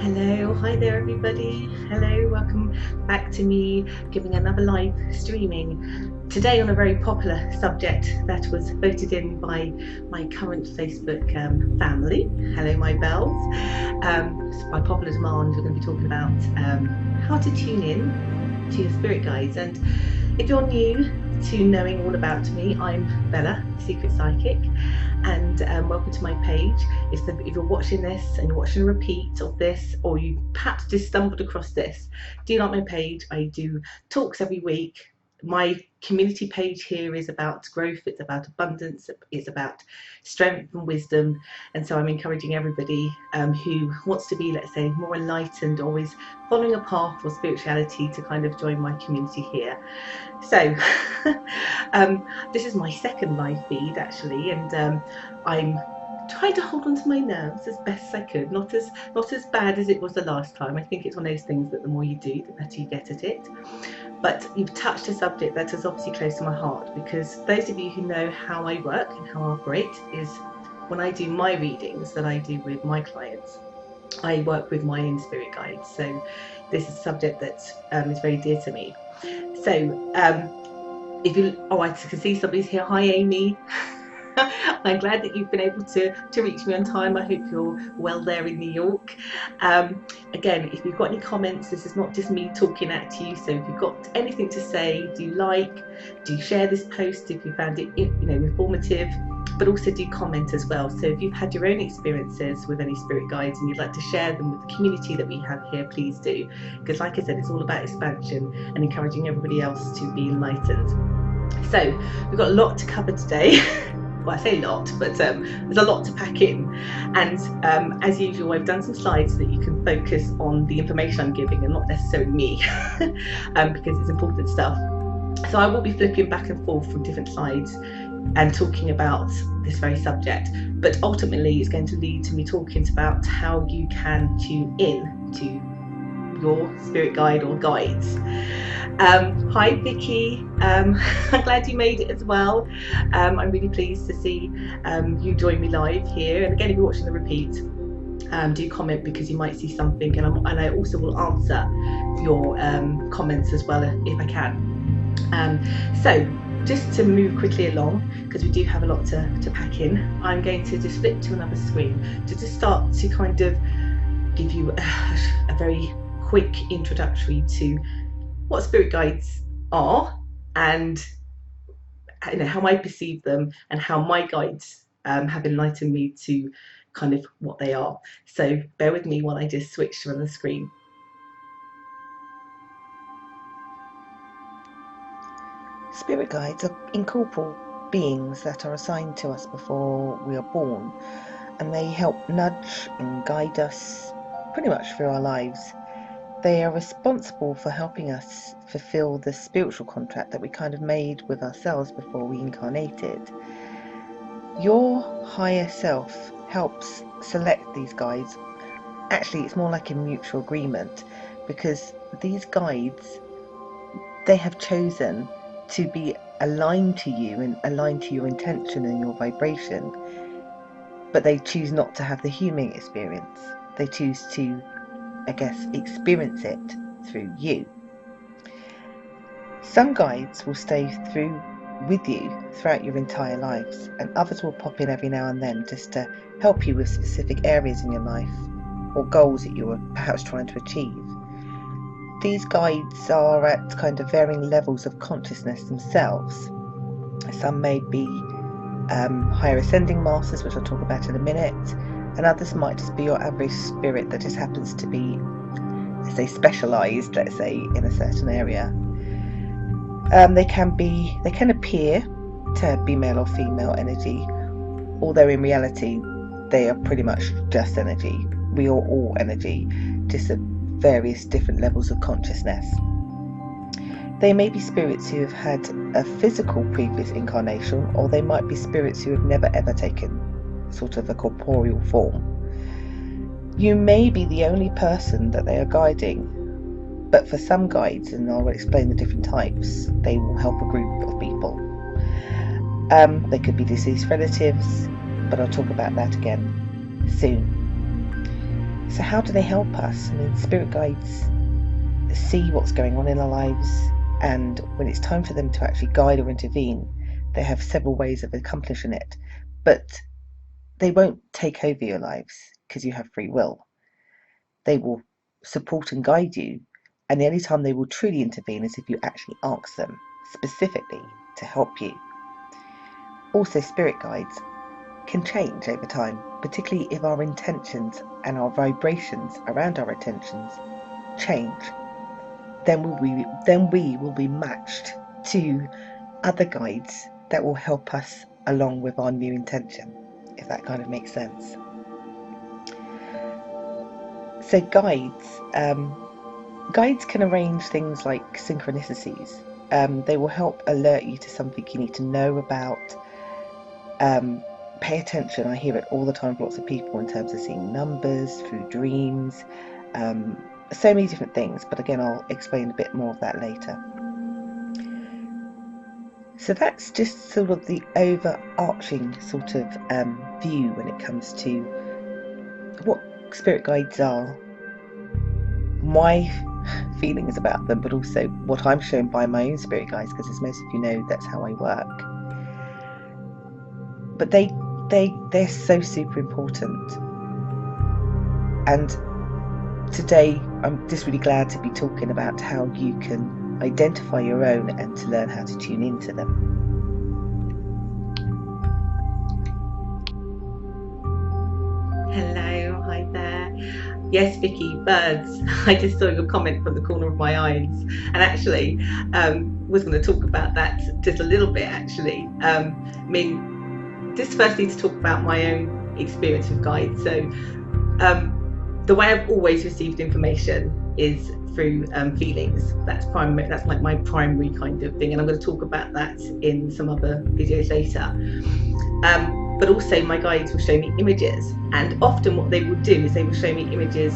Hello, hi there everybody. Hello, welcome back to me giving another live streaming. Today on a very popular subject that was voted in by my current Facebook family. Hello my bells. By popular demand we're going to be talking about how to tune in to your spirit guides. And if you're new to knowing all about me, I'm Bella, Secret Psychic, and welcome to my page. If you're watching this and you're watching a repeat of this, or you perhaps just stumbled across this, do like my page. I do talks every week. My community page here is about growth, it's about abundance, it's about strength and wisdom, and so I'm encouraging everybody who wants to be, let's say, more enlightened, always following a path for spirituality, to kind of join my community here. So this is my second live feed actually, and I'm trying to hold on to my nerves as best I could. Not as bad as it was the last time. I think it's one of those things that the more you do, the better you get at it. But you've touched a subject that is obviously close to my heart, because those of you who know how I work and how I operate is when I do my readings that I do with my clients, I work with my own spirit guides. So this is a subject that is very dear to me. So if you, I can see somebody's here. Hi Amy. I'm glad that you've been able to reach me on time. I hope you're well there in New York. Again, if you've got any comments, this is not just me talking at you. So if you've got anything to say, do share this post if you found it, informative, but also do comment as well. So if you've had your own experiences with any spirit guides and you'd like to share them with the community that we have here, please do. Because like I said, it's all about expansion and encouraging everybody else to be enlightened. So we've got a lot to cover today. Well, I say lot, but there's a lot to pack in. And as usual, I've done some slides so that you can focus on the information I'm giving and not necessarily me, because it's important stuff. So I will be flipping back and forth from different slides and talking about this very subject, but ultimately it's going to lead to me talking about how you can tune in to your spirit guide or guides. Hi Vicky, I'm glad you made it as well. I'm really pleased to see you join me live here, and again, if you're watching the repeat, do comment, because you might see something, and I also will answer your comments as well if I can. So just to move quickly along, because we do have a lot to pack in, I'm going to just flip to another screen to just start to kind of give you a very quick introductory to what spirit guides are, and how I perceive them, and how my guides have enlightened me to kind of what they are. So bear with me while I just switch to another screen. Spirit guides are incorporeal beings that are assigned to us before we are born, and they help nudge and guide us pretty much through our lives. They are responsible for helping us fulfill the spiritual contract that we kind of made with ourselves before we incarnated. Your higher self helps select these guides. Actually, it's more like a mutual agreement, because these guides, they have chosen to be aligned to you and aligned to your intention and your vibration, but they choose not to have the human experience. They choose to, I guess, experience it through you. Some guides will stay through with you throughout your entire lives, and others will pop in every now and then just to help you with specific areas in your life or goals that you are perhaps trying to achieve. These guides are at kind of varying levels of consciousness themselves. Some may be higher ascending masters, which I'll talk about in a minute, and others might just be your average spirit that just happens to be, let's say, specialised, let's say, in a certain area. They can appear to be male or female energy, although in reality they are pretty much just energy. We are all energy, just at various different levels of consciousness. They may be spirits who have had a physical previous incarnation, or they might be spirits who have never ever taken sort of a corporeal form. You may be the only person that they are guiding, but for some guides, and I'll explain the different types, they will help a group of people. They could be deceased relatives, but I'll talk about that again soon. So how do they help us? I mean, spirit guides see what's going on in our lives, and when it's time for them to actually guide or intervene, they have several ways of accomplishing it. But they won't take over your lives because you have free will. They will support and guide you, and the only time they will truly intervene is if you actually ask them specifically to help you. Also, spirit guides can change over time, particularly if our intentions and our vibrations around our intentions change. Then we will be matched to other guides that will help us along with our new intention, if that kind of makes sense. So guides can arrange things like synchronicities. They will help alert you to something you need to know about. Pay attention. I hear it all the time from lots of people in terms of seeing numbers through dreams, so many different things, but again, I'll explain a bit more of that later. So that's just sort of the overarching sort of view when it comes to what spirit guides are, my feelings about them, but also what I'm shown by my own spirit guides, because as most of you know, that's how I work. But they're so super important, and today I'm just really glad to be talking about how you can identify your own and to learn how to tune into them. Hello, hi there. Yes, Vicky, birds. I just saw your comment from the corner of my eyes, and actually was going to talk about that just a little bit actually. I mean, just firstly to talk about my own experience with guides. So the way I've always received information is through feelings. That's like my primary kind of thing, and I'm going to talk about that in some other videos later. But also my guides will show me images, and often what they will do is they will show me images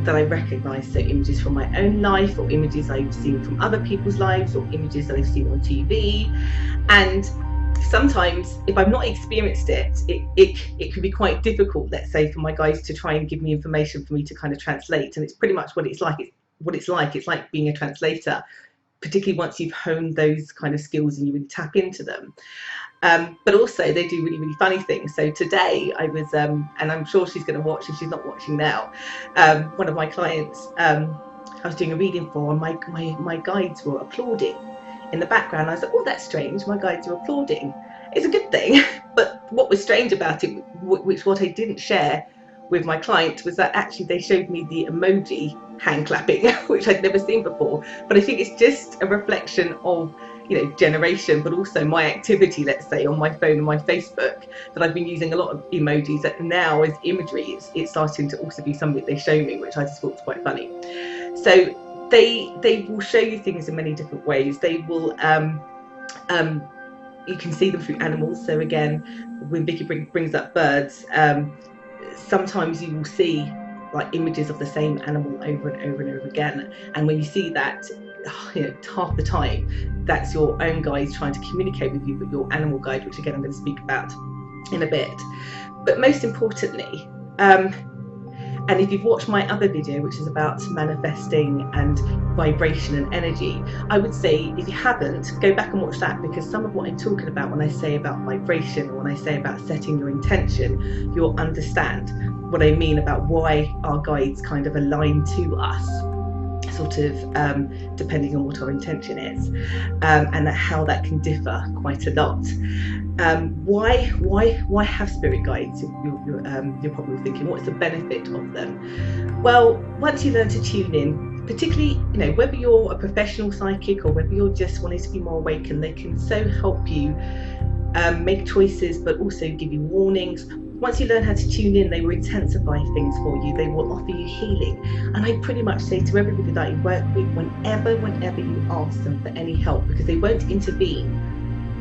that I recognise, so images from my own life, or images I've seen from other people's lives, or images that I've seen on TV. And sometimes if I've not experienced it can be quite difficult, let's say, for my guides to try and give me information for me to kind of translate. And it's pretty much what it's like. It's like being a translator, particularly once you've honed those kind of skills and you really tap into them. But also they do really, really funny things. So today I was, and I'm sure she's going to watch if she's not watching now, one of my clients I was doing a reading for, and my guides were applauding in the background. I was like, oh, that's strange, my guides are applauding. It's a good thing. But what was strange about it, which what I didn't share with my client, was that actually they showed me the emoji hand clapping, which I'd never seen before. But I think it's just a reflection of, you know, generation, but also my activity, let's say, on my phone and my Facebook, that I've been using a lot of emojis that now as imagery, it's starting to also be something they show me, which I just thought was quite funny. So they will show you things in many different ways. They will you can see them through animals. So again, when Vicky brings up birds, sometimes you will see like images of the same animal over and over and over again, and when you see that, you know, half the time that's your own guide trying to communicate with you, but your animal guide, which again I'm going to speak about in a bit. But most importantly, and if you've watched my other video, which is about manifesting and vibration and energy, I would say, if you haven't, go back and watch that, because some of what I'm talking about when I say about vibration, or when I say about setting your intention, you'll understand what I mean about why our guides kind of align to us, sort of depending on what our intention is, and how that can differ quite a lot. Why have spirit guides? You're probably thinking, what's the benefit of them? Well, once you learn to tune in, particularly, you know, whether you're a professional psychic or whether you're just wanting to be more awakened, they can so help you make choices, but also give you warnings. Once you learn how to tune in, they will intensify things for you. They will offer you healing. And I pretty much say to everybody that I work with, whenever you ask them for any help, because they won't intervene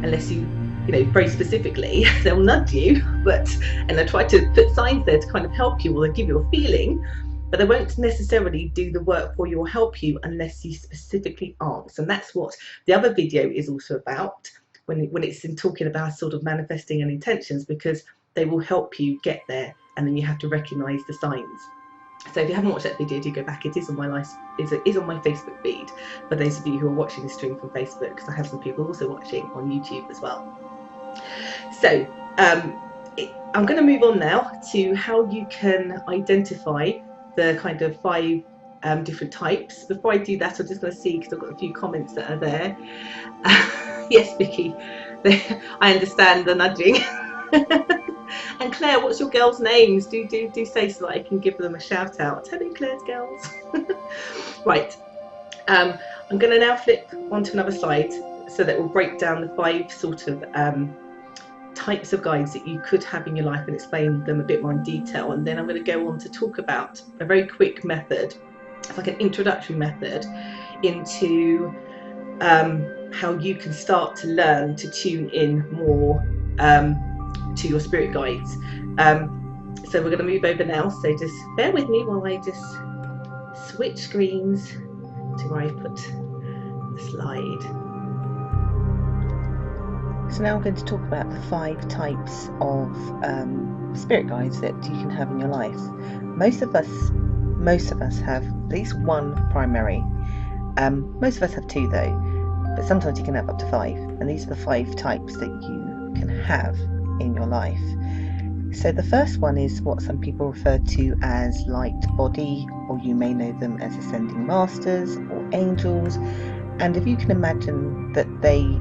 unless you know, very specifically, they'll nudge you, and they'll try to put signs there to kind of help you, or they'll give you a feeling, but they won't necessarily do the work for you or help you unless you specifically ask. And that's what the other video is also about, when it's in talking about sort of manifesting and intentions, because they will help you get there, and then you have to recognize the signs. So if you haven't watched that video, do go back. It is on my is on my Facebook feed for those of you who are watching the stream from Facebook, because I have some people also watching on YouTube as well. So I'm going to move on now to how you can identify the kind of 5 different types. Before I do that, I'm just going to see, because I've got a few comments that are there. Yes, Vicky, I understand the nudging. And Claire, what's your girls' names? Do say, so that I can give them a shout out. Hello, Claire's girls. Right. I'm going to now flip onto another slide so that we'll break down the 5 sort of types of guides that you could have in your life and explain them a bit more in detail. And then I'm going to go on to talk about a very quick method, like an introductory method into how you can start to learn to tune in more to your spirit guides. So we're going to move over now, so just bear with me while I just switch screens to where I put the slide. So now I'm going to talk about the 5 types of spirit guides that you can have in your life. Most of us have at least 1 primary. Most of us have 2 though, but sometimes you can have up to 5, and these are the 5 types that you can have in your life. So the first one is what some people refer to as light body, or you may know them as ascending masters or angels. And if you can imagine that they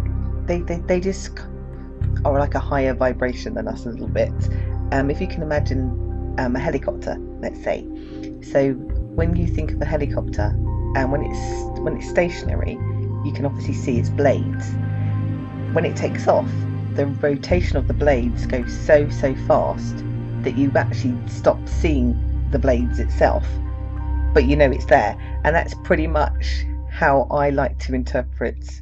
just are like a higher vibration than us a little bit. If you can imagine a helicopter, let's say. So when you think of a helicopter, and when it's stationary, you can obviously see its blades. When it takes off, the rotation of the blades goes so fast that you actually stop seeing the blades itself, but you know it's there. And that's pretty much how I like to interpret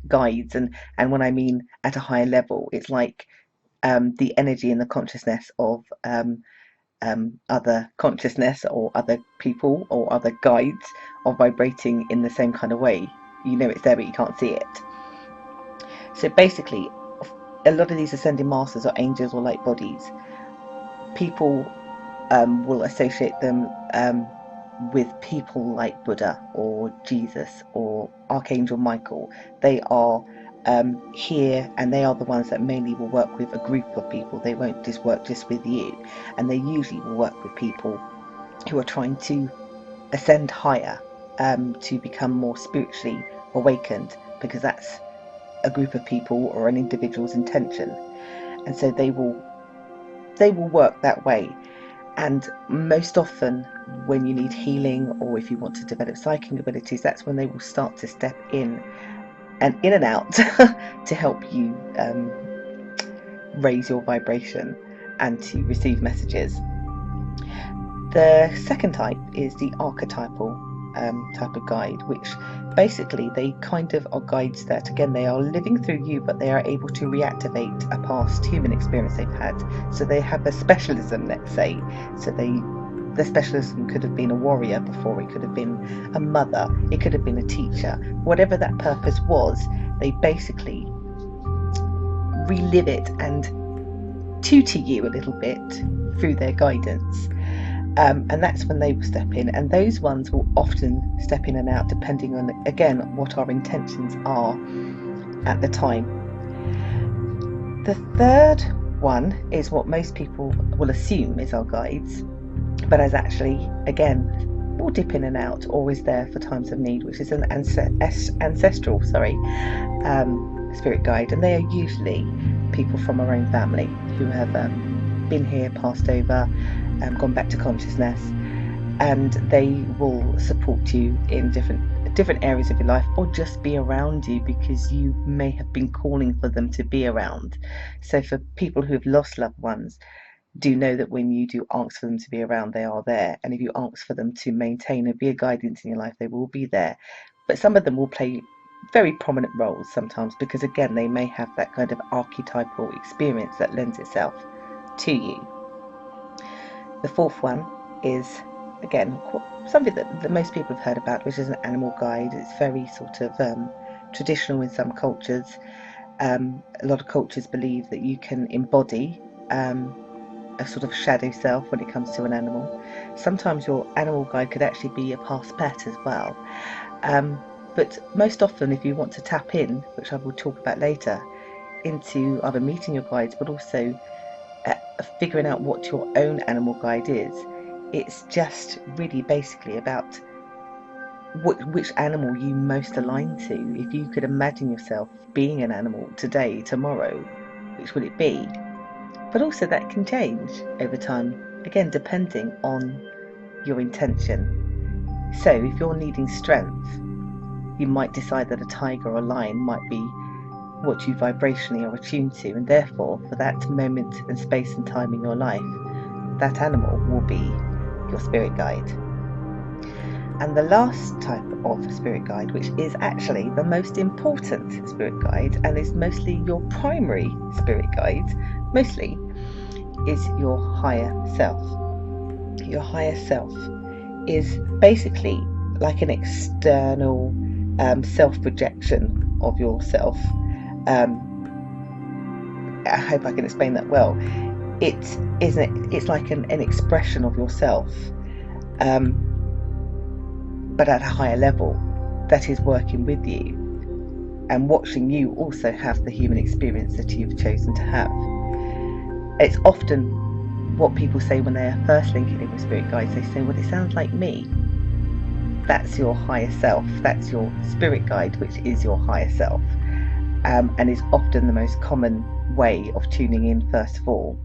guides, and when I mean at a higher level, it's like the energy and the consciousness of other consciousness or other people or other guides are vibrating in the same kind of way. You know it's there, but you can't see it. So basically, a lot of these ascending masters or angels or light bodies, people will associate them with people like Buddha or Jesus or Archangel Michael. They are here, and they are the ones that mainly will work with a group of people. They won't just work just with you, and they usually will work with people who are trying to ascend higher, to become more spiritually awakened, because that's a group of people or an individual's intention. And so they will work that way. And most often when you need healing, or if you want to develop psychic abilities, that's when they will start to step in and out to help you raise your vibration and to receive messages. The second type is the archetypal type of guide, which basically they kind of are guides that, again, they are living through you, but they are able to reactivate a past human experience they've had. So they have a specialism, let's say. So the specialism could have been a warrior before, it could have been a mother, it could have been a teacher. Whatever that purpose was, they basically relive it and tutor you a little bit through their guidance. And that's when they will step in, and those ones will often step in and out depending on, again, what our intentions are at the time. The third one is what most people will assume is our guides, but as actually, again, will dip in and out, always there for times of need, which is an ancestral spirit guide. And they are usually people from our own family who have been here, passed over, gone back to consciousness, and they will support you in different areas of your life, or just be around you because you may have been calling for them to be around. So for people who have lost loved ones, do know that when you do ask for them to be around, they are there. And if you ask for them to maintain and be a guidance in your life, they will be there. But some of them will play very prominent roles sometimes, because again, they may have that kind of archetypal experience that lends itself to you. The fourth one is, again, something that most people have heard about, which is an animal guide. It's very sort of traditional in some cultures. A lot of cultures believe that you can embody a sort of shadow self when it comes to an animal. Sometimes your animal guide could actually be a past pet as well. But most often, if you want to tap in, which I will talk about later, into either meeting your guides, but also figuring out what your own animal guide is, it's just really basically about which animal you most align to. If you could imagine yourself being an animal today, tomorrow, which would it be? But also that can change over time, again depending on your intention. So if you're needing strength, you might decide that a tiger or a lion might be what you vibrationally are attuned to, and therefore for that moment and space and time in your life, that animal will be your spirit guide. And the last type of spirit guide, which is actually the most important spirit guide and is mostly your primary spirit guide, mostly, is your higher self. Your higher self is basically like an external self-projection of yourself. I hope I can explain that well. It's like an expression of yourself, but at a higher level, that is working with you and watching you also have the human experience that you've chosen to have. It's often what people say when they're first linking in with spirit guides. They say, well, it sounds like me. That's your higher self. That's your spirit guide, which is your higher self, and is often the most common way of tuning in first of all.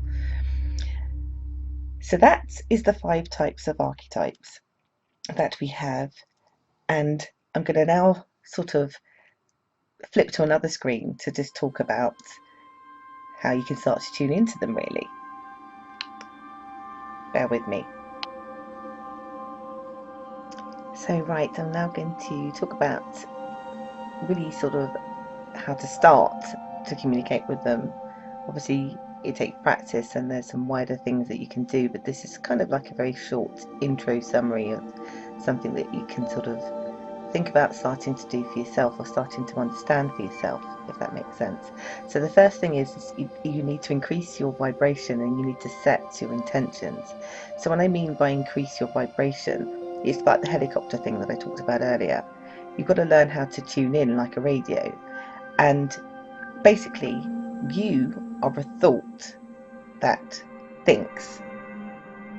So that is the 5 types of archetypes that we have, and I'm going to now sort of flip to another screen to just talk about how you can start to tune into them, really. Bear with me. So right, I'm now going to talk about really sort of how to start to communicate with them. Obviously it takes practice and there's some wider things that you can do, but this is kind of like a very short intro summary of something that you can sort of think about starting to do for yourself, or starting to understand for yourself, if that makes sense. So the first thing is you need to increase your vibration, and you need to set your intentions. So when I mean by increase your vibration, it's like the helicopter thing that I talked about earlier. You've got to learn how to tune in like a radio, and basically you are a thought that thinks.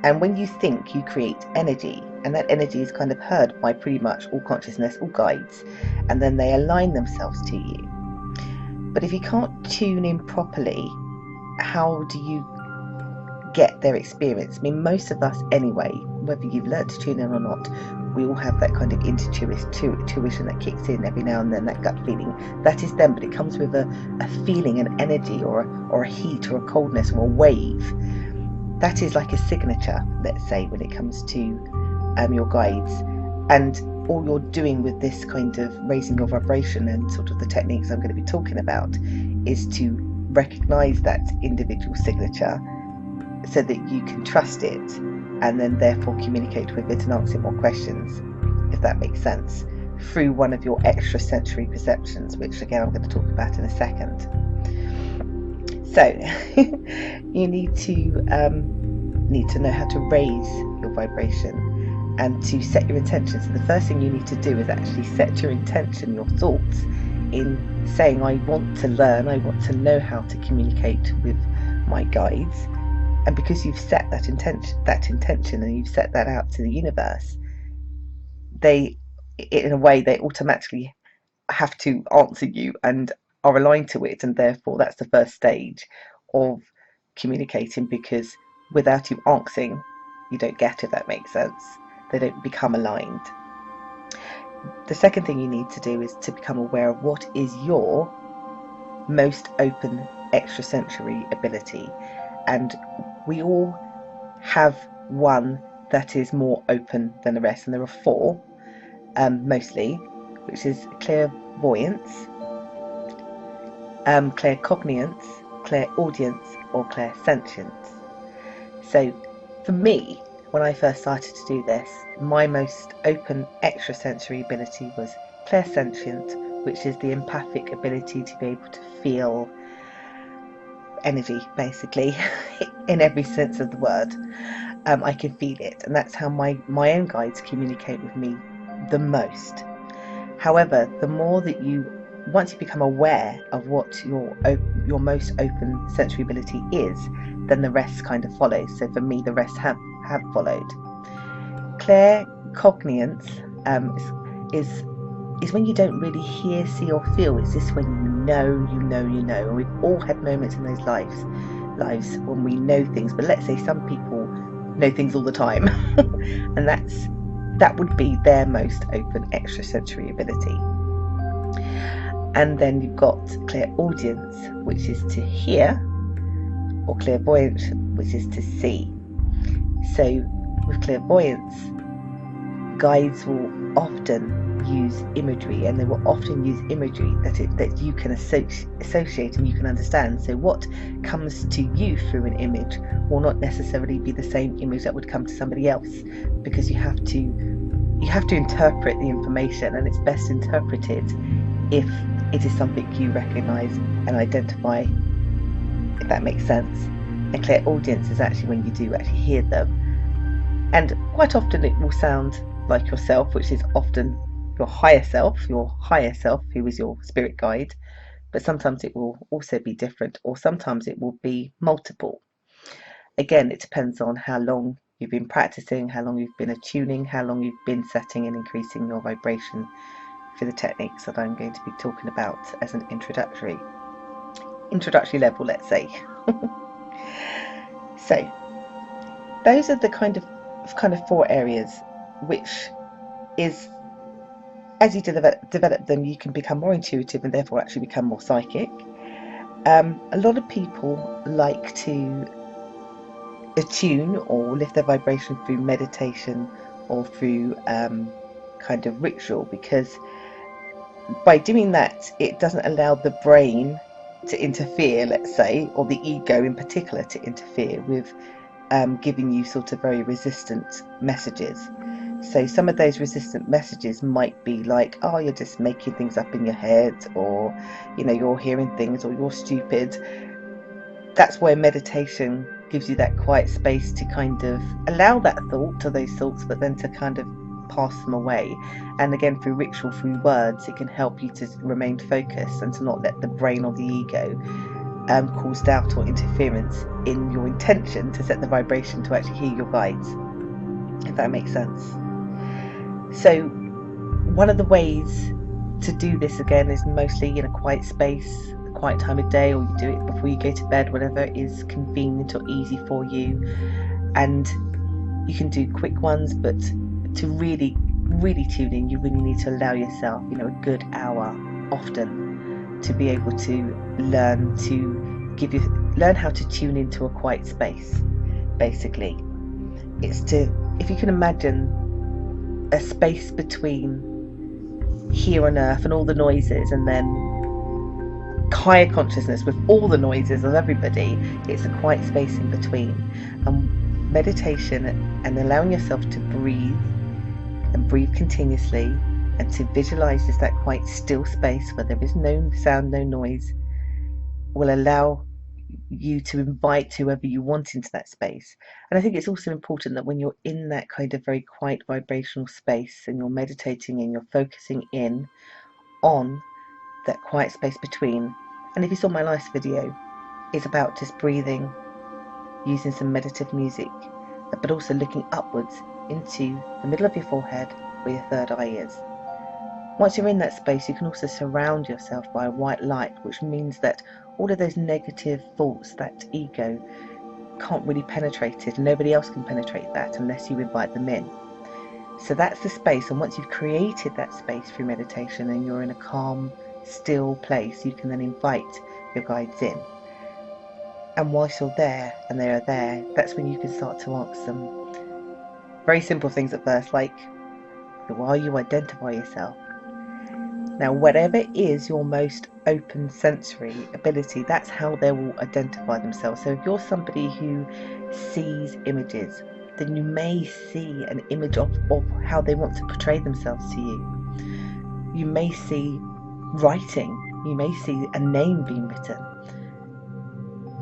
And when you think, you create energy, and that energy is kind of heard by pretty much all consciousness, all guides, and then they align themselves to you. But if you can't tune in properly, how do you get their experience? I mean, most of us anyway, whether you've learned to tune in or not, we all have that kind of intuition that kicks in every now and then, that gut feeling. That is them, but it comes with a feeling, an energy, or a heat, or a coldness, or a wave. That is like a signature, let's say, when it comes to your guides. And all you're doing with this kind of raising your vibration and sort of the techniques I'm going to be talking about is to recognize that individual signature so that you can trust it, and then therefore communicate with it and answer more questions, if that makes sense, through one of your extrasensory perceptions, which again I'm going to talk about in a second. So you need to know how to raise your vibration and to set your intentions. So the first thing you need to do is actually set your intention, your thoughts, in saying, I want to learn, I want to know how to communicate with my guides. And because you've set that intention and you've set that out to the universe, they, in a way, they automatically have to answer you and are aligned to it, and therefore that's the first stage of communicating, because without you asking, you don't get, if that makes sense. They don't become aligned. The second thing you need to do is to become aware of what is your most open extrasensory ability, and we all have one that is more open than the rest, and there are 4 mostly, which is clairvoyance, claircognience, clairaudience, or clairsentience. So for me, when I first started to do this, my most open extrasensory ability was clairsentient, which is the empathic ability to be able to feel energy, basically, in every sense of the word. I can feel it, and that's how my own guides communicate with me the most. However, the more that once you become aware of what your most open sensory ability is, then the rest kind of follows. So for me, the rest have followed. Clairaudience is when you don't really hear, see, or feel. It's just when you know. And we've all had moments in those lives when we know things. But let's say some people know things all the time, and that would be their most open extrasensory ability. And then you've got clairaudience, which is to hear, or clairvoyance, which is to see. So with clairvoyance, guides will often use imagery, and they will often use imagery that you can associate and you can understand. So what comes to you through an image will not necessarily be the same image that would come to somebody else, because you have to interpret the information, and it's best interpreted if it is something you recognize and identify, if that makes sense. And clairaudience is actually when you do actually hear them, and quite often it will sound like yourself, which is often your higher self, who is your spirit guide. But sometimes it will also be different, or sometimes it will be multiple. Again, it depends on how long you've been practicing, how long you've been attuning, how long you've been setting and increasing your vibration for the techniques that I'm going to be talking about as an introductory level, let's say. So those are the kind of 4 areas, which is, as you develop them, you can become more intuitive and therefore actually become more psychic. A lot of people like to attune or lift their vibration through meditation or through kind of ritual, because by doing that, it doesn't allow the brain to interfere, let's say, or the ego in particular to interfere with giving you sort of very resistant messages. So some of those resistant messages might be like, oh, you're just making things up in your head, or you're hearing things, or you're stupid. That's where meditation gives you that quiet space to kind of allow that thought or those thoughts, but then to kind of pass them away. And again, through ritual, through words, it can help you to remain focused and to not let the brain or the ego cause doubt or interference in your intention to set the vibration to actually hear your guides, if that makes sense. So one of the ways to do this, again, is mostly in a quiet space, a quiet time of day, or you do it before you go to bed, whatever is convenient or easy for you. And you can do quick ones, but to really tune in, you really need to allow yourself a good hour often to be able to learn how to tune into a quiet space. Basically, if you can imagine a space between here on earth and all the noises, and then higher consciousness with all the noises of everybody, it's a quiet space in between. And meditation and allowing yourself to breathe continuously, and to visualize just that quite still space where there is no sound, no noise, will allow you to invite whoever you want into that space. And I think it's also important that when you're in that kind of very quiet vibrational space, and you're meditating and you're focusing in on that quiet space between, and if you saw my last video, it's about just breathing, using some meditative music, but also looking upwards into the middle of your forehead where your third eye is. Once you're in that space, you can also surround yourself by a white light, which means that all of those negative thoughts, that ego, can't really penetrate it, and nobody else can penetrate that unless you invite them in. So that's the space, and once you've created that space through meditation and you're in a calm, still place, you can then invite your guides in. And whilst you're there and they are there, that's when you can start to ask some very simple things at first, like, who are you? Identify yourself. Now, whatever is your most open sensory ability, that's how they will identify themselves. So if you're somebody who sees images, then you may see an image of how they want to portray themselves to you. You may see writing, you may see a name being written.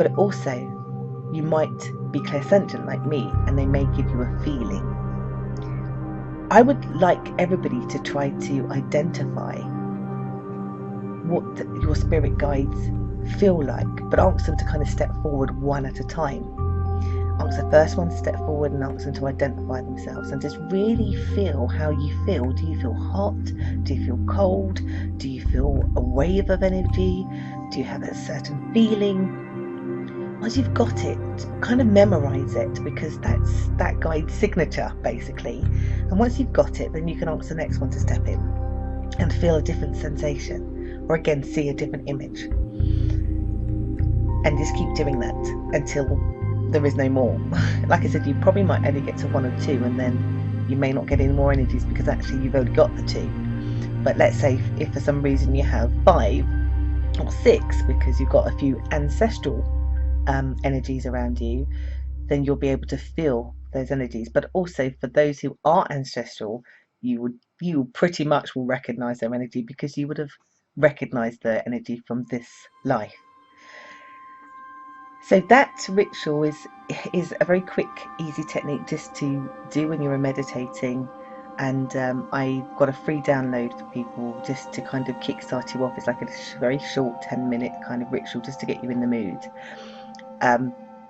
But also, you might be clairsentient like me, and they may give you a feeling. I would like everybody to try to identify what your spirit guides feel like, but ask them to kind of step forward one at a time. Ask the first one to step forward and ask them to identify themselves, and just really feel how you feel. Do you feel hot? Do you feel cold? Do you feel a wave of energy? Do you have a certain feeling? Once you've got it, kind of memorize it, because that's that guide's signature basically. And once you've got it, then you can ask the next one to step in and feel a different sensation, or again see a different image, and just keep doing that until there is no more. Like I said, you probably might only get to 1 or 2, and then you may not get any more energies because actually you've only got the 2. But let's say if for some reason you have 5 or 6 because you've got a few ancestral energies around you, then you'll be able to feel those energies. But also for those who are ancestral, you pretty much will recognize their energy, because you would have recognized their energy from this life. So that ritual is a very quick, easy technique just to do when you're meditating. And I got a free download for people just to kind of kickstart you off. It's like a very short 10-minute kind of ritual just to get you in the mood,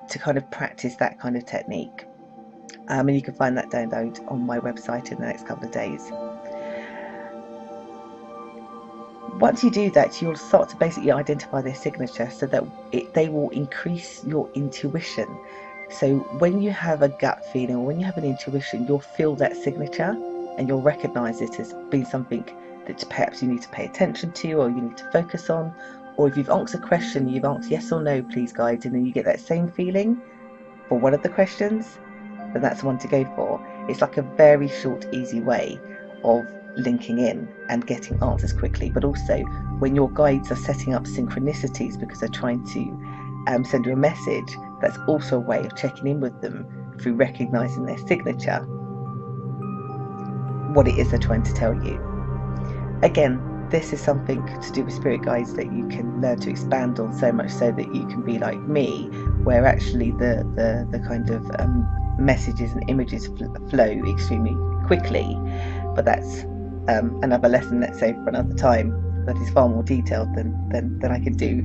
to kind of practice that kind of technique. And you can find that download on my website in the next couple of days. Once you do that, you'll start to basically identify their signature, so that they will increase your intuition. So when you have a gut feeling, or when you have an intuition, you'll feel that signature and you'll recognize it as being something that perhaps you need to pay attention to, or you need to focus on. Or if you've answered a question, you've answered yes or no, please guide, and then you get that same feeling for one of the questions, then that's the one to go for. It's like a very short, easy way of linking in and getting answers quickly. But also, when your guides are setting up synchronicities because they're trying to send you a message, that's also a way of checking in with them through recognizing their signature, what it is they're trying to tell you. Again, this is something to do with spirit guides that you can learn to expand on, so much so that you can be like me, where actually the kind of messages and images flow extremely quickly. But that's another lesson, let's say, for another time, that is far more detailed than I can do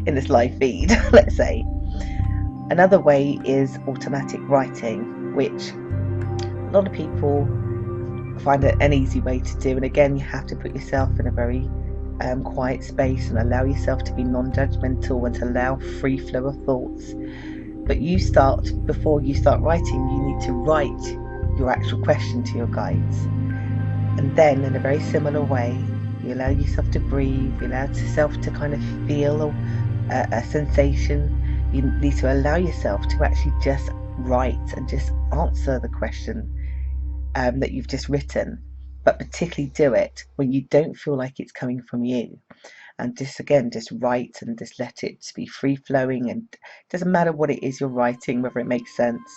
in this live feed. Let's say. Another way is automatic writing, which a lot of people find it an easy way to do. And again, you have to put yourself in a very quiet space and allow yourself to be non-judgmental and to allow free flow of thoughts. But before you start writing, you need to write your actual question to your guides. And then in a very similar way, you allow yourself to breathe, you allow yourself to kind of feel a sensation. You need to allow yourself to actually just write and just answer the question that you've just written, but particularly do it when you don't feel like it's coming from you. And just write and just let it be free flowing, and it doesn't matter what it is you're writing, whether it makes sense.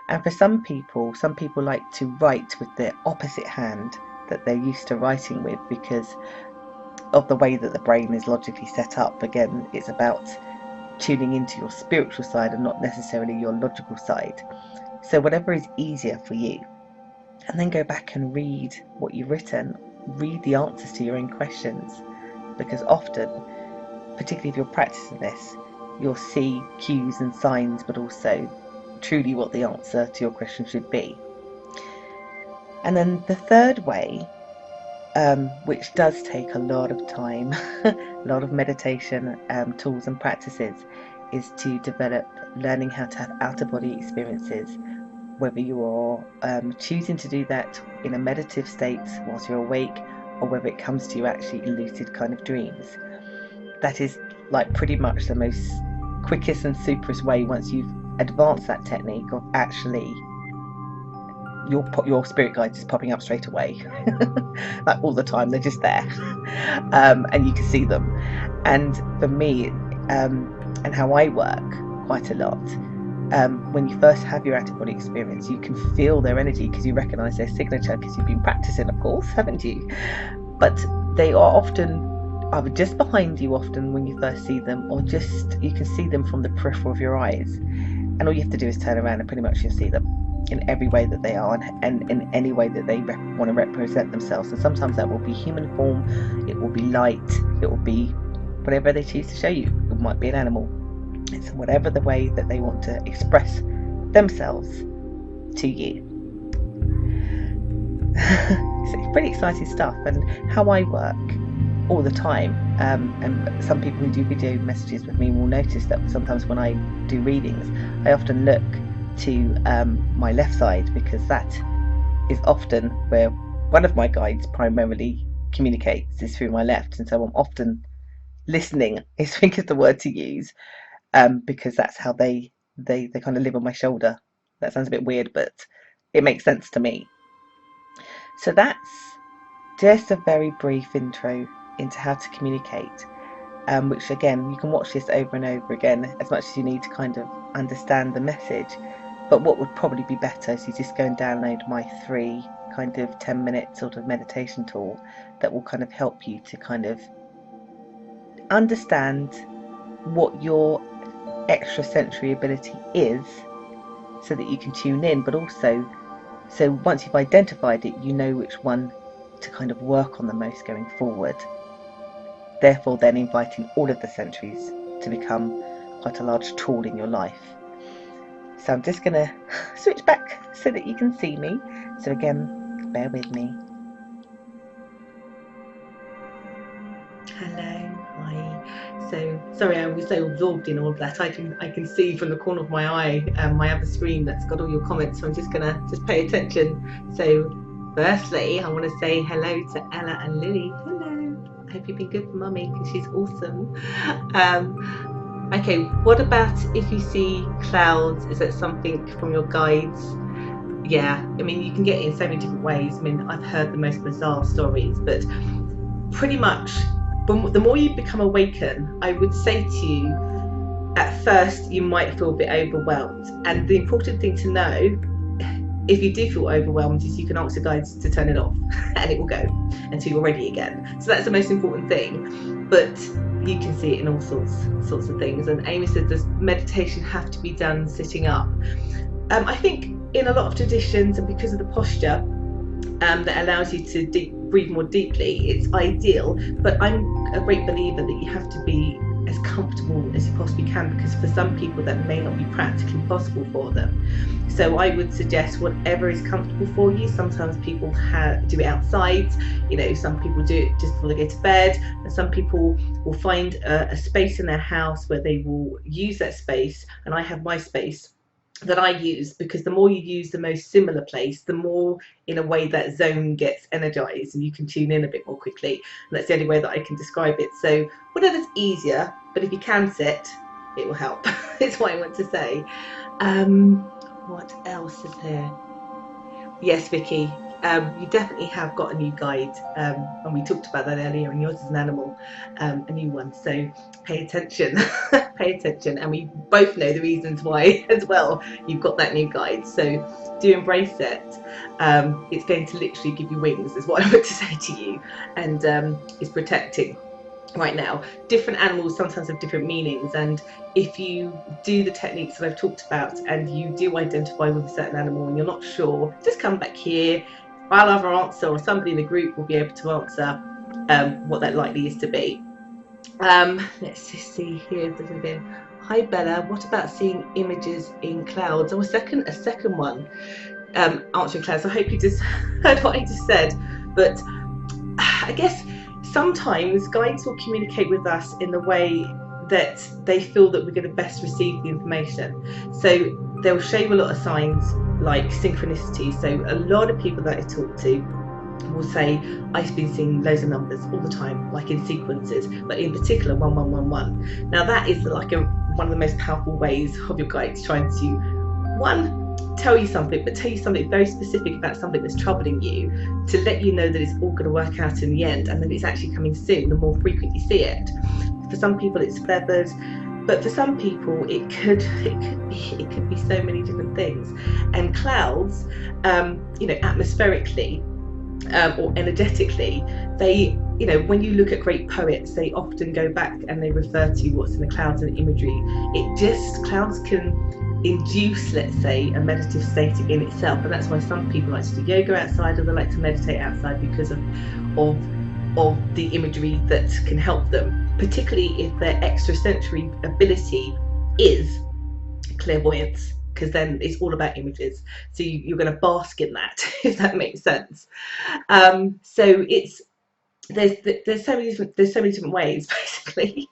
And for some people like to write with the opposite hand that they're used to writing with, because of the way that the brain is logically set up. Again, it's about tuning into your spiritual side and not necessarily your logical side. So whatever is easier for you. And then go back and read what you've written, read the answers to your own questions, because often, particularly if you're practicing this, you'll see cues and signs, but also truly what the answer to your question should be. And then the third way, which does take a lot of time, a lot of meditation, tools and practices, is to develop learning how to have out-of-body experiences, whether you are choosing to do that in a meditative state whilst you're awake, or whether it comes to you actually in lucid kind of dreams. That is like pretty much the most quickest and superest way, once you've advanced that technique, of actually your spirit guides is popping up straight away. Like all the time, they're just there. And you can see them. And for me, and how I work quite a lot, when you first have your out-of-body experience, you can feel their energy because you recognize their signature, because you've been practicing, of course, haven't you? But they are often either just behind you often when you first see them, or just you can see them from the peripheral of your eyes, and all you have to do is turn around and pretty much you'll see them in every way that they are, and in any way that they want to represent themselves. And sometimes that will be human form, it will be light, it will be whatever they choose to show you. It might be an animal. It's whatever the way that they want to express themselves to you. It's pretty exciting stuff. And how I work all the time, and some people who do video messages with me will notice that sometimes when I do readings, I often look to my left side, because that is often where one of my guides primarily communicates, is through my left. And so I'm often listening, I think is the word to use, because that's how they kind of live on my shoulder. That sounds a bit weird, but it makes sense to me. So that's just a very brief intro into how to communicate, which again, you can watch this over and over again as much as you need to kind of understand the message. But what would probably be better is you just go and download my free kind of 10-minute sort of meditation tool that will kind of help you to kind of understand what your extrasensory ability is, so that you can tune in, but also so once you've identified it, you know which one to kind of work on the most going forward, therefore then inviting all of the sensories to become quite a large tool in your life. So I'm just going to switch back so that you can see me. So again, bear with me. Hello, hi. So sorry, I was so absorbed in all of that. I can see from the corner of my eye my other screen that's got all your comments. So I'm just gonna pay attention. So firstly, I want to say hello to Ella and Lily. Hello. I hope you've been good for Mummy, because she's awesome. Okay, what about if you see clouds? Is that something from your guides? Yeah, I mean, you can get it in so many different ways. I mean, I've heard the most bizarre stories, but pretty much the more you become awakened, I would say to you, at first you might feel a bit overwhelmed, and the important thing to know, if you do feel overwhelmed, is you can ask the guides to turn it off and it will go until you're ready again. So that's the most important thing. But you can see it in all sorts of things. And Amy said, does meditation have to be done sitting up? I think in a lot of traditions, and because of the posture that allows you to breathe more deeply, it's ideal. But I'm a great believer that you have to be as comfortable as you possibly can, because for some people that may not be practically possible for them. So I would suggest whatever is comfortable for you. Sometimes people do it outside, you know, some people do it just before they go to bed, and some people will find a space in their house where they will use that space. And I have my space that I use, because the more you use the most similar place, the more in a way that zone gets energized and you can tune in a bit more quickly. And that's the only way that I can describe it. So whatever's easier, but if you can sit, it will help. It's what I want to say. What else is there? Yes, Vicky, you definitely have got a new guide, and we talked about that earlier, and yours is an animal, a new one. So pay attention, pay attention, and we both know the reasons why as well. You've got that new guide, so do embrace it. It's going to literally give you wings, is what I want to say to you, and it's protecting. Right now, different animals sometimes have different meanings, and if you do the techniques that I've talked about and you do identify with a certain animal and you're not sure, just come back here. I'll either answer, or somebody in the group will be able to answer what that likely is to be. Let's just see here if there's anything. Hi Bella, what about seeing images in clouds? Oh, a second one, answering clouds. I hope you just heard what I just said, but I guess sometimes guides will communicate with us in the way that they feel that we're going to best receive the information. So they'll show you a lot of signs like synchronicity. So a lot of people that I talk to will say, I've been seeing loads of numbers all the time, like in sequences, but in particular 1111. Now that is like one of the most powerful ways of your guides trying to, tell you something, but tell you something very specific about something that's troubling you, to let you know that it's all going to work out in the end, and that it's actually coming soon the more frequent you see it. For some people it's feathers, but for some people it could be so many different things. And clouds, atmospherically or energetically, they you know, when you look at great poets, they often go back and they refer to what's in the clouds and imagery. Clouds can induce, let's say, a meditative state in itself, and that's why some people like to do yoga outside, or they like to meditate outside, because of the imagery that can help them, particularly if their extrasensory ability is clairvoyance, because then it's all about images. So you're going to bask in that, if that makes sense. So there's so many different ways, basically.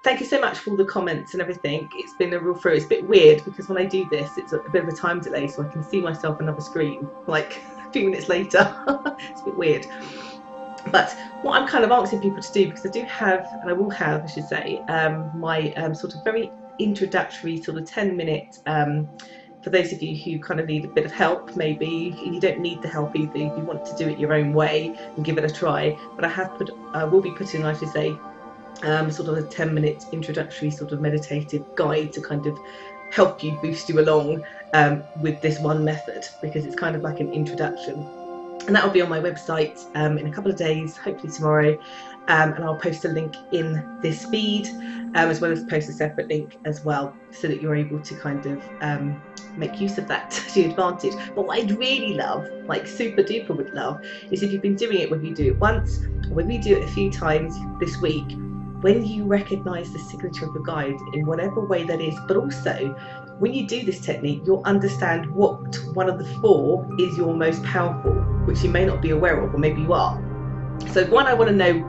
Thank you so much for all the comments and everything. It's been a real thrill. It's a bit weird because when I do this, it's a bit of a time delay, so I can see myself on another screen like a few minutes later. It's a bit weird. But what I'm kind of asking people to do, because I do have, and I will have, I should say, my sort of very introductory sort of 10-minute, for those of you who kind of need a bit of help, maybe you don't need the help either, if you want to do it your own way and give it a try. But I will be putting, I should say, sort of a 10-minute introductory sort of meditative guide to kind of help you, boost you along with this one method, because it's kind of like an introduction. And that will be on my website in a couple of days, hopefully tomorrow, and I'll post a link in this feed, as well as post a separate link as well, so that you're able to kind of make use of that to your advantage. But what I'd really love, like super duper would love, is if you've been doing it, whether you do it once or whether you do it a few times this week, when you recognise the signature of the guide in whatever way that is, but also when you do this technique, you'll understand what one of the four is your most powerful, which you may not be aware of, or maybe you are. So one, I want to know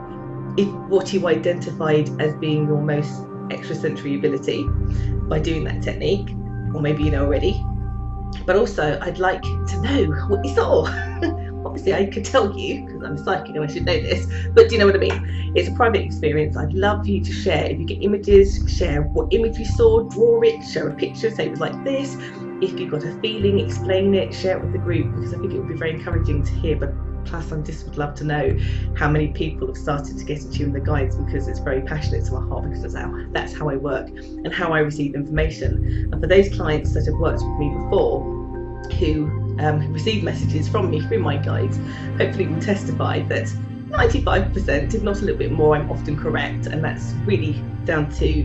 what you identified as being your most extrasensory ability by doing that technique, or maybe you know already. But also I'd like to know what you saw. Obviously I could tell you because I'm psychic and I should know this, but do you know what I mean? It's a private experience. I'd love you to share. If you get images, share what image you saw, draw it, share a picture, say it was like this. If you've got a feeling, explain it, share it with the group, because I think it would be very encouraging to hear. But plus I just would love to know how many people have started to get in tune with the guides, because it's very passionate to my heart, because that's how I work and how I receive information. And for those clients that have worked with me before who receive messages from me through my guides, hopefully will testify that 95%, if not a little bit more, I'm often correct, and that's really down to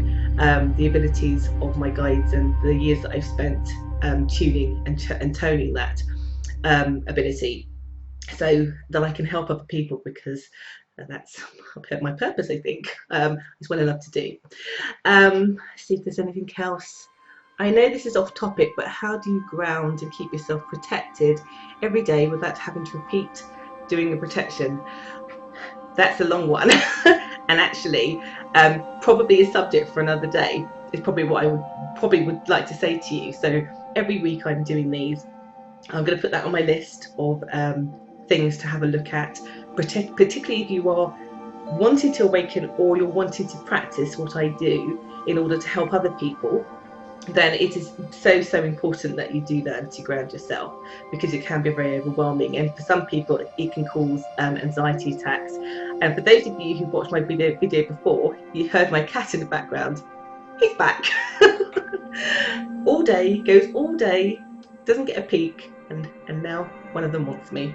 the abilities of my guides and the years that I've spent tuning and toning that ability, so that I can help other people, because that's my purpose, I think. It's well enough to do. See if there's anything else. I know this is off topic, but how do you ground and keep yourself protected every day without having to repeat doing a protection? That's a long one. And actually, probably a subject for another day is probably what I would like to say to you. So every week I'm doing these. I'm going to put that on my list of things to have a look at, particularly if you are wanting to awaken or you're wanting to practice what I do in order to help other people. Then it is so important that you do learn to ground yourself, because it can be very overwhelming, and for some people it can cause anxiety attacks. And for those of you who watched my video before, you heard my cat in the background. He's back. All day, goes all day, doesn't get a peek, and now one of them wants me.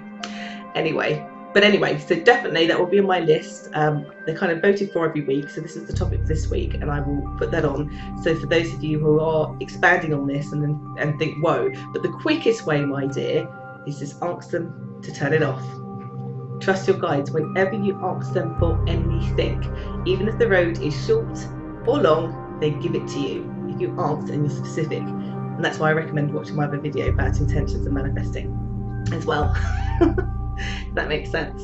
Anyway, so definitely that will be on my list. They're kind of voted for every week, so this is the topic this week, and I will put that on. So for those of you who are expanding on this and think, whoa, but the quickest way, my dear, is just ask them to turn it off. Trust your guides whenever you ask them for anything. Even if the road is short or long, they give it to you if you ask and you're specific. And that's why I recommend watching my other video about intentions and manifesting as well. If that makes sense.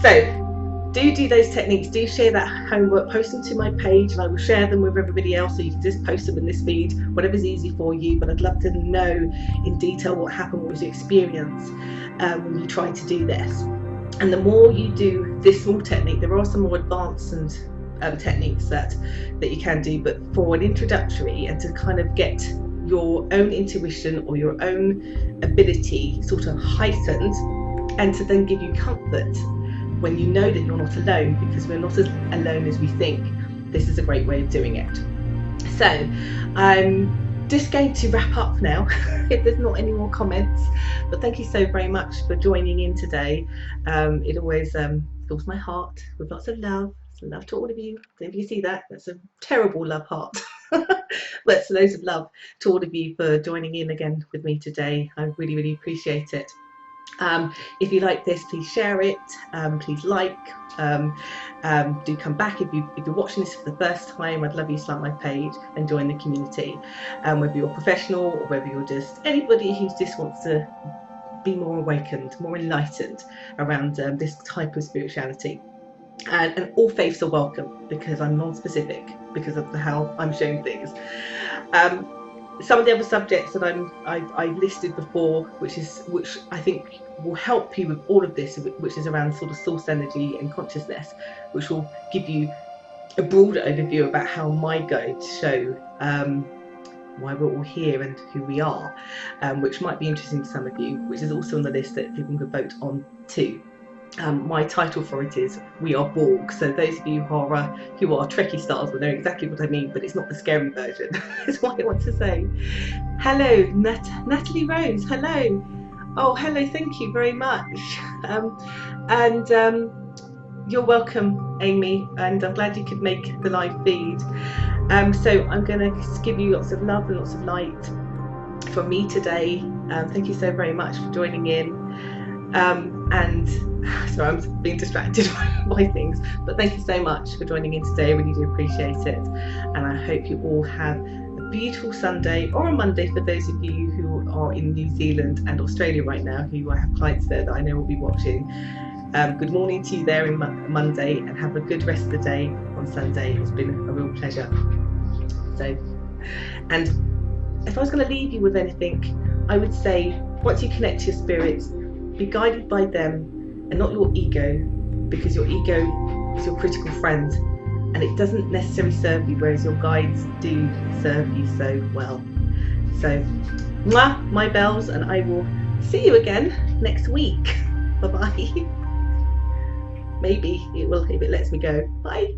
So do those techniques, do share that homework, post them to my page, and I will share them with everybody else, so you can just post them in this feed, whatever's easy for you. But I'd love to know in detail what happened, what was your experience when you tried to do this. And the more you do this small technique, there are some more advanced and techniques that you can do, but for an introductory and to kind of get your own intuition or your own ability sort of heightened, and to then give you comfort when you know that you're not alone, because we're not as alone as we think. This is a great way of doing it. So just going to wrap up now if there's not any more comments, but thank you so very much for joining in today. It always fills my heart with lots of love. So love to all of you. If you see that, that's a terrible love heart. But it's loads of love to all of you for joining in again with me today. I really, really appreciate it. If you like this, please share it, please like, do come back. If you're watching this for the first time, I'd love you to like my page and join the community, whether you're professional or whether you're just anybody who just wants to be more awakened, more enlightened around this type of spirituality. And all faiths are welcome, because I'm non-specific because of how I'm showing things. Some of the other subjects that I've listed before, which I think will help you with all of this, which is around sort of source energy and consciousness, which will give you a broader overview about how my guides show why we're all here and who we are, which might be interesting to some of you, which is also on the list that people can vote on too. My title for it is We Are Borg, so those of you who are Trekkie stars will know exactly what I mean, but it's not the scary version. Is what I want to say. Hello, Natalie Rose, hello. Oh, hello, thank you very much. You're welcome, Amy, and I'm glad you could make the live feed. So I'm going to give you lots of love and lots of light from me today. Thank you so very much for joining in. So I'm being distracted by things, but thank you so much for joining in today. I really do appreciate it, and I hope you all have a beautiful Sunday or a Monday for those of you who are in New Zealand and Australia right now, who I have clients there that I know will be watching. Good morning to you there in Monday, and have a good rest of the day on Sunday. It's been a real pleasure. So, and if I was going to leave you with anything, I would say, once you connect to your spirits, be guided by them and not your ego, because your ego is your critical friend and it doesn't necessarily serve you, whereas your guides do serve you so well. So, mwah, my bells, and I will see you again next week. Bye bye. Maybe it will if it lets me go. Bye.